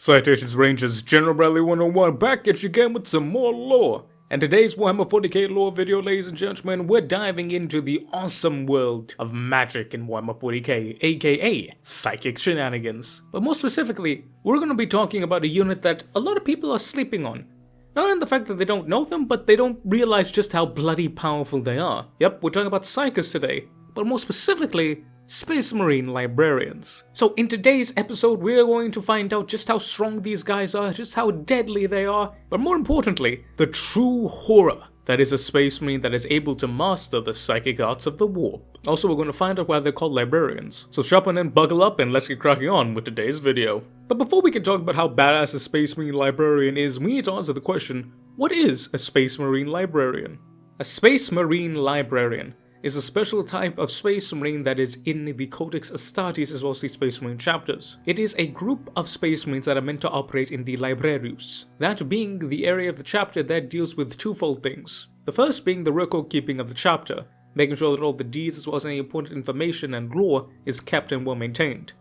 Citations Rangers, General Bradley 101 back at you again with some more lore. And today's Warhammer 40k lore video, ladies and gentlemen, we're diving into the awesome world of magic in Warhammer 40k, aka psychic shenanigans. But more specifically, we're going to be talking about a unit that a lot of people are sleeping on. Not in the fact that they don't know them, but they don't realize just how bloody powerful they are. Yep, we're talking about psychers today, but more specifically, Space Marine Librarians. So in today's episode, we're going to find out just how strong these guys are, just how deadly they are, but more importantly, the true horror that is a Space Marine that is able to master the psychic arts of the warp. Also, we're going to find out why they're called Librarians. So strap in and buckle up and let's get cracking on with today's video. But before we can talk about how badass a Space Marine Librarian is, we need to answer the question, what is a Space Marine Librarian? A Space Marine Librarian is a special type of Space Marine that is in the Codex Astartes as well as the Space Marine chapters. It is a group of Space Marines that are meant to operate in the Librarius, that being the area of the chapter that deals with twofold things. The first being the record keeping of the chapter, making sure that all the deeds as well as any important information and lore is kept and well maintained.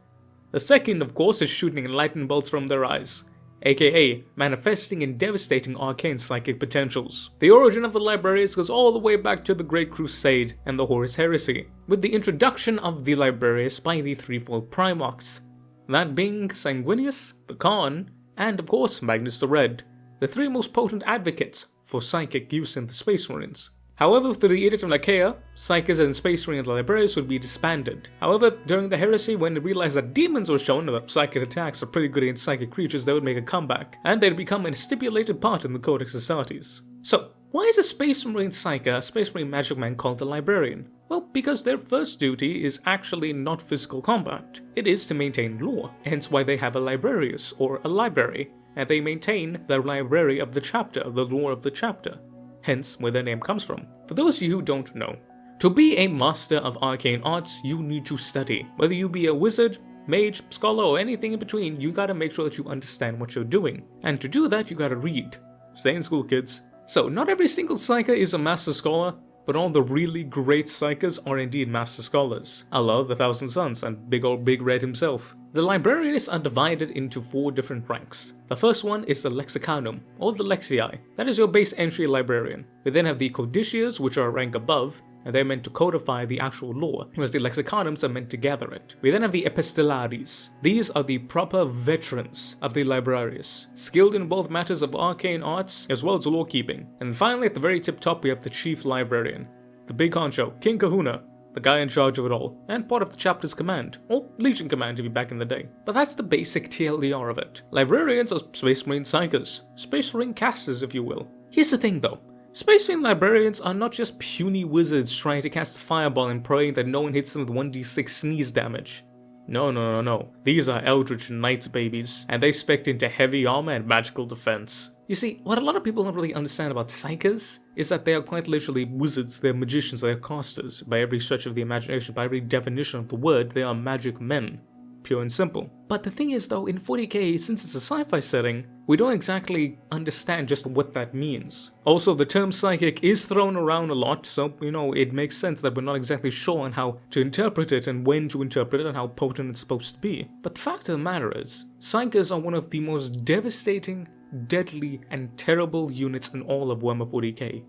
The second, of course, is shooting lightning bolts from their eyes, aka manifesting and devastating arcane psychic potentials. The origin of the Librarius goes all the way back to the Great Crusade and the Horus Heresy, with the introduction of the Librarius by the threefold Primarchs, that being Sanguinius, the Khan, and of course Magnus the Red, the three most potent advocates for psychic use in the Space Marines. However, through the Edict of Nicaea, Psychers and Space Marine Librarius would be disbanded. However, during the Heresy, when they realized that demons were shown and that psychic attacks are pretty good against psychic creatures, they would make a comeback, and they'd become a stipulated part in the Codex Astartes. So, why is a Space Marine Psyker, a Space Marine Magic Man, called a Librarian? Well, because their first duty is actually not physical combat. It is to maintain lore, hence why they have a Librarius, or a library, and they maintain the library of the chapter, the lore of the chapter. Hence where their name comes from. For those of you who don't know, to be a master of arcane arts, you need to study. Whether you be a wizard, mage, scholar, or anything in between, you gotta make sure that you understand what you're doing. And to do that, you gotta read. Stay in school, kids. So, not every single psyker is a master scholar, but all the really great psychers are indeed master scholars. I love the Thousand Suns and big old Big Red himself. The Librarians are divided into 4 different ranks. The first one is the Lexicanum, or the Lexii. That is your base entry librarian. We then have the Codicias, which are a rank above, and they're meant to codify the actual lore, whereas the Lexicanums are meant to gather it. We then have the Epistolaries. These are the proper veterans of the Librarius, skilled in both matters of arcane arts as well as lore keeping. And finally, at the very tip top, we have the Chief Librarian, the big honcho, King Kahuna, the guy in charge of it all, and part of the chapter's command, or Legion command to be back in the day. But that's the basic TLDR of it. Librarians are Space Marine Psychers, Space Marine casters if you will. Here's the thing though, Space Marine Librarians are not just puny wizards trying to cast a fireball and praying that no one hits them with 1d6 sneeze damage. No. These are Eldritch Knights babies, and they spec into heavy armor and magical defense. You see, what a lot of people don't really understand about Psychers is that they are quite literally wizards, they're magicians, they're casters. By every stretch of the imagination, by every definition of the word, they are magic men. Pure and simple. But the thing is though, in 40k, since it's a sci-fi setting, we don't exactly understand just what that means. Also, the term psychic is thrown around a lot, so, it makes sense that we're not exactly sure on how to interpret it and when to interpret it and how potent it's supposed to be. But the fact of the matter is, psychers are one of the most devastating, deadly, and terrible units in all of Warhammer 40k.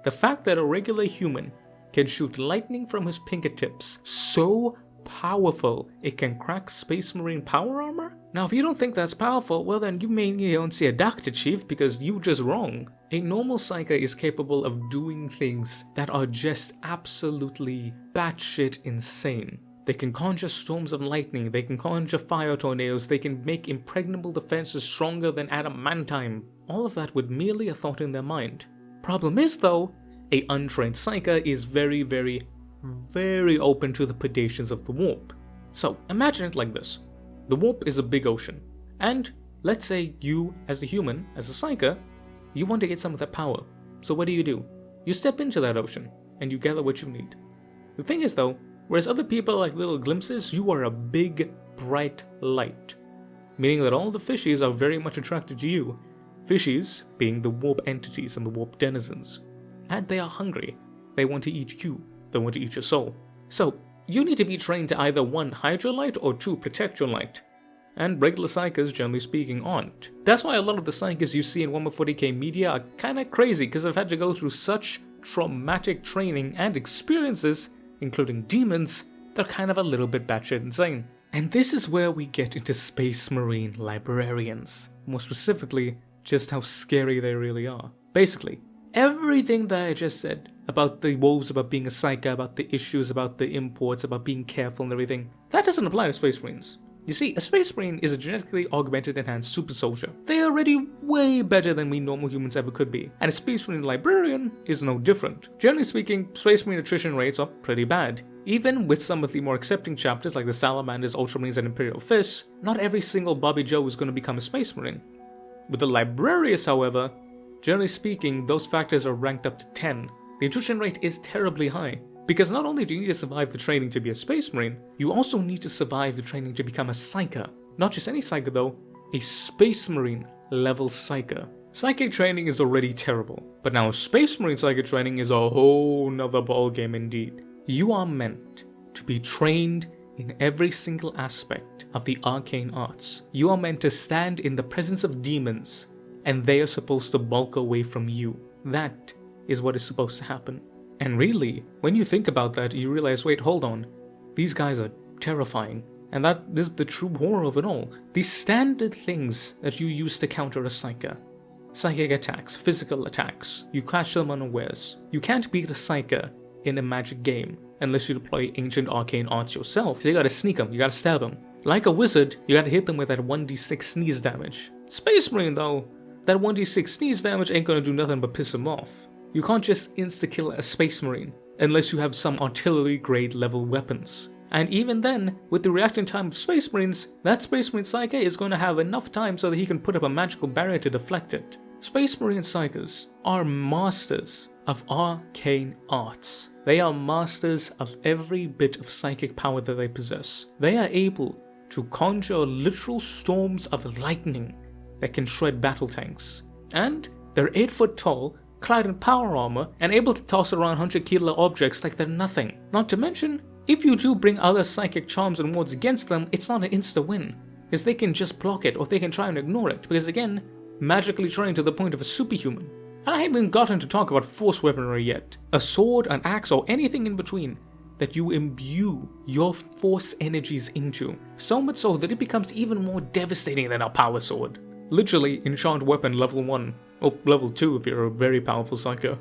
The fact that a regular human can shoot lightning from his fingertips so powerful it can crack Space Marine power armor? Now if you don't think that's powerful, well then you may need to see a doctor, chief, because you just wrong. A normal psyker is capable of doing things that are just absolutely batshit insane. They can conjure storms of lightning, they can conjure fire tornadoes, they can make impregnable defenses stronger than adamantine. All of that with merely a thought in their mind. Problem is though, a untrained psyker is very open to the predations of the warp. So imagine it like this. The warp is a big ocean, and let's say you, as the human, as a psyker, you want to get some of that power. So what do? You step into that ocean, and you gather what you need. The thing is though, whereas other people are like little glimpses, you are a big, bright light. Meaning that all the fishies are very much attracted to you. Fishies being the warp entities and the warp denizens. And they are hungry. They want to eat you. They want to eat your soul. So, you need to be trained to either 1, hide your light, or 2, protect your light. and regular psychers, generally speaking, aren't. That's why a lot of the psychers you see in Warhammer 40k media are kinda crazy, because they've had to go through such traumatic training and experiences, including demons, they're kind of a little bit batshit insane. And this is where we get into Space Marine Librarians. More specifically, just how scary they really are. Basically, everything that I just said about the woes, about being a psyker, about the issues, about the imports, about being careful and everything, that doesn't apply to Space Marines. You see, a Space Marine is a genetically augmented enhanced super soldier. They are already way better than we normal humans ever could be, and a Space Marine Librarian is no different. Generally speaking, Space Marine attrition rates are pretty bad. Even with some of the more accepting chapters like the Salamanders, Ultramarines, and Imperial Fists, not every single Bobby Joe is going to become a Space Marine. With the Librarius, however, generally speaking, those factors are ranked up to 10. The attrition rate is terribly high, because not only do you need to survive the training to be a Space Marine, you also need to survive the training to become a Psyker. Not just any Psyker though, a Space Marine level Psyker. Psychic training is already terrible, but now Space Marine Psychic training is a whole nother ballgame indeed. You are meant to be trained in every single aspect of the arcane arts. You are meant to stand in the presence of demons, and they are supposed to bulk away from you. That is what is supposed to happen. And really, when you think about that, you realize, wait, hold on, these guys are terrifying. And that is the true horror of it all. These standard things that you use to counter a Psyker. Psychic attacks, physical attacks, you catch them unawares. You can't beat a Psyker in a magic game unless you deploy ancient arcane arts yourself. So you gotta sneak them, you gotta stab them. Like a wizard, you gotta hit them with that 1d6 sneeze damage. Space Marine though, that 1d6 sneeze damage ain't gonna do nothing but piss them off. You can't just insta-kill a Space Marine unless you have some artillery grade level weapons. And even then, with the reaction time of Space Marines, that Space Marine Psyker is going to have enough time so that he can put up a magical barrier to deflect it. Space Marine Psykers are masters of arcane arts. They are masters of every bit of psychic power that they possess. They are able to conjure literal storms of lightning that can shred battle tanks. And they're 8 foot tall, clad in power armor, and able to toss around 100-kilo objects like they're nothing. Not to mention, if you do bring other psychic charms and wards against them, it's not an insta-win, because they can just block it or they can try and ignore it, because again, magically trained to the point of a superhuman. And I haven't gotten to talk about force weaponry yet. A sword, an axe, or anything in between that you imbue your force energies into, so much so that it becomes even more devastating than a power sword. Literally, enchant weapon level 1, or level 2 if you're a very powerful Psyker.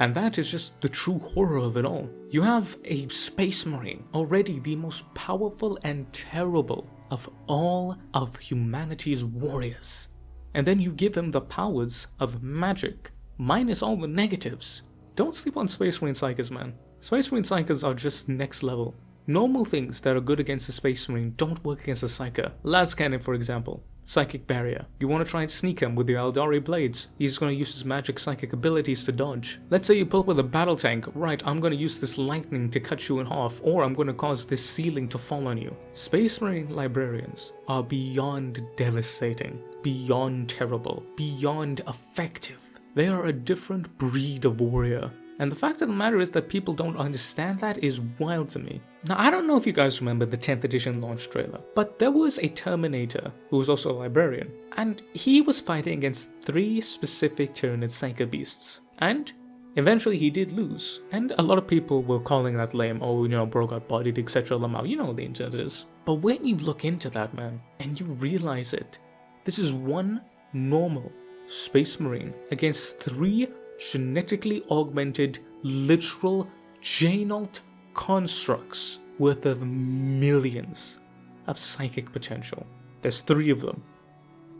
And that is just the true horror of it all. You have a Space Marine, already the most powerful and terrible of all of humanity's warriors. And then you give him the powers of magic, minus all the negatives. Don't sleep on Space Marine Psykers, man. Space Marine Psykers are just next level. Normal things that are good against a Space Marine don't work against a Psyker. Las Cannon, for example. Psychic Barrier. You want to try and sneak him with your Eldari Blades. He's going to use his magic psychic abilities to dodge. Let's say you pull up with a battle tank. Right, I'm going to use this lightning to cut you in half, or I'm going to cause this ceiling to fall on you. Space Marine Librarians are beyond devastating, beyond terrible, beyond effective. They are a different breed of warrior. And the fact of the matter is that people don't understand that is wild to me. Now, I don't know if you guys remember the 10th edition launch trailer, but there was a Terminator who was also a librarian, and he was fighting against 3 specific Tyranid Psyker beasts. And eventually he did lose, and a lot of people were calling that lame, oh, you know, bro got bodied, etc. Lamau, you know what the internet is. But when you look into that, man, and you realize it, this is one normal Space Marine against 3 genetically augmented, literal Janalt constructs worth of millions of psychic potential. There's 3 of them.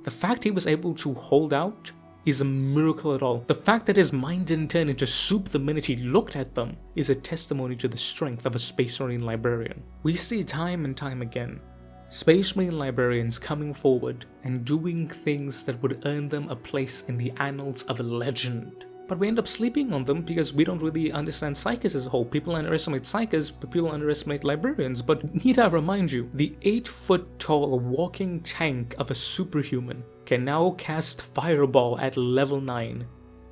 The fact he was able to hold out is a miracle at all. The fact that his mind didn't turn into soup the minute he looked at them is a testimony to the strength of a Space Marine Librarian. We see time and time again Space Marine Librarians coming forward and doing things that would earn them a place in the annals of legend. But we end up sleeping on them because we don't really understand Psykers as a whole. People underestimate Psykers, but people underestimate Librarians. But need I remind you, the 8 foot tall walking tank of a superhuman can now cast Fireball at level 9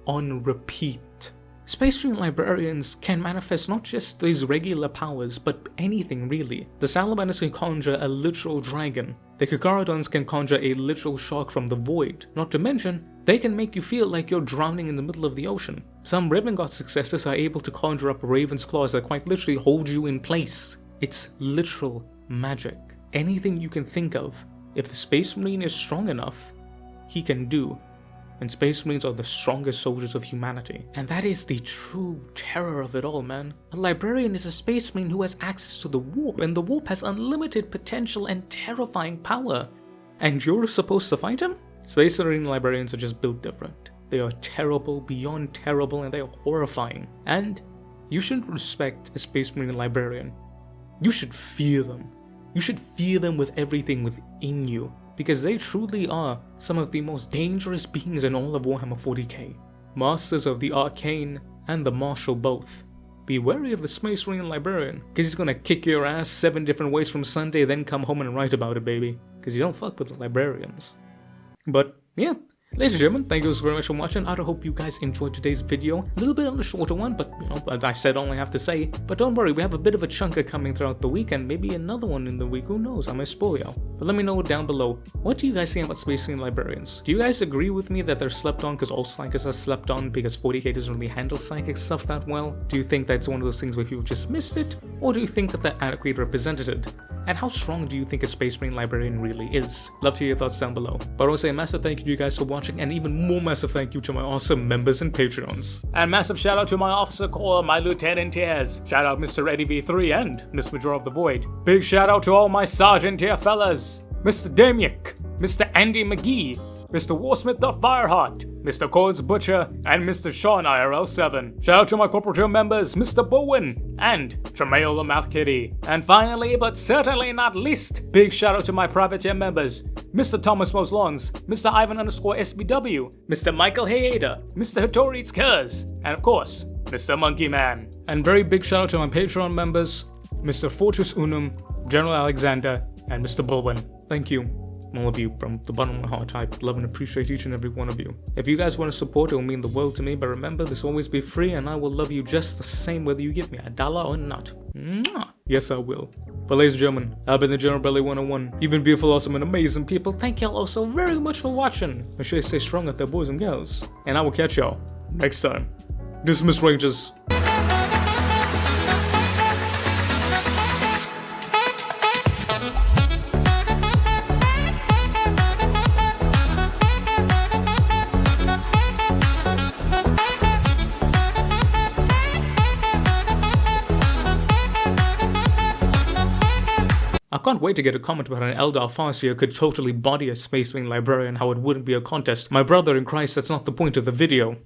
on repeat. Space Marine Librarians can manifest not just these regular powers, but anything really. The Salamanders can conjure a literal dragon. The Kakarodons can conjure a literal shark from the void. Not to mention, they can make you feel like you're drowning in the middle of the ocean. Some Raven God successors are able to conjure up raven's claws that quite literally hold you in place. It's literal magic. Anything you can think of, if the Space Marine is strong enough, he can do. And Space Marines are the strongest soldiers of humanity. And that is the true terror of it all, man. A Librarian is a Space Marine who has access to the Warp, and the Warp has unlimited potential and terrifying power. And you're supposed to fight him? Space Marine Librarians are just built different. They are terrible, beyond terrible, and they are horrifying. And you should respect a Space Marine Librarian. You should fear them. You should fear them with everything within you, because they truly are some of the most dangerous beings in all of Warhammer 40k. Masters of the Arcane and the Martial both. Be wary of the Space Marine Librarian, because he's gonna kick your ass 7 different ways from Sunday, then come home and write about it, baby. Because you don't fuck with the Librarians. But yeah, ladies and gentlemen, thank you so very much for watching. I hope you guys enjoyed today's video. A little bit on the shorter one, but you know, as I said, all I have to say. But don't worry, we have a bit of a chunker coming throughout the week, and maybe another one in the week, who knows, I may spoil y'all. But let me know down below, what do you guys think about Space Marine Librarians? Do you guys agree with me that they're slept on because all psychics are slept on because 40k doesn't really handle psychic stuff that well? Do you think that's one of those things where people just missed it? Or do you think that they're adequately represented? And how strong do you think a Space Marine Librarian really is? Love to hear your thoughts down below. But I want to say a massive thank you to you guys for watching, and even more massive thank you to my awesome members and Patreons. And massive shout out to my Officer Corps, my Lieutenant Tiers. Shout out Mr. Eddie V3 and Miss Major of the Void. Big shout out to all my Sergeant Tier fellas. Mr. Damiak, Mr. Andy McGee, Mr. Warsmith the Fireheart, Mr. Codes Butcher, and Mr. Sean IRL7. Shout out to my corporate tier members, Mr. Bowen and Tremail the Math Kitty. And finally, but certainly not least, big shout out to my private tier members, Mr. Thomas Moslons, Mr. Ivan _SBW, Mr. Michael Hayeda, Mr. Hattori's Kurs, and of course, Mr. Monkey Man. And very big shout out to my Patreon members, Mr. Fortress Unum, General Alexander, and Mr. Bowen. Thank you, all of you, from the bottom of my heart. I love and appreciate each and every one of you. If you guys want to support, it will mean the world to me, but remember, this will always be free, and I will love you just the same whether you give me $1 or not. Mwah! Yes, I will. But ladies and gentlemen, I've been the General Belly 101. You've been beautiful, awesome, and amazing people. Thank y'all all so very much for watching. Make sure you stay strong out there, boys and girls. And I will catch y'all next time. Dismiss, Rangers. I can't wait to get a comment about an Eldar Farseer could totally body a Space Marine Librarian, how it wouldn't be a contest. My brother in Christ, that's not the point of the video.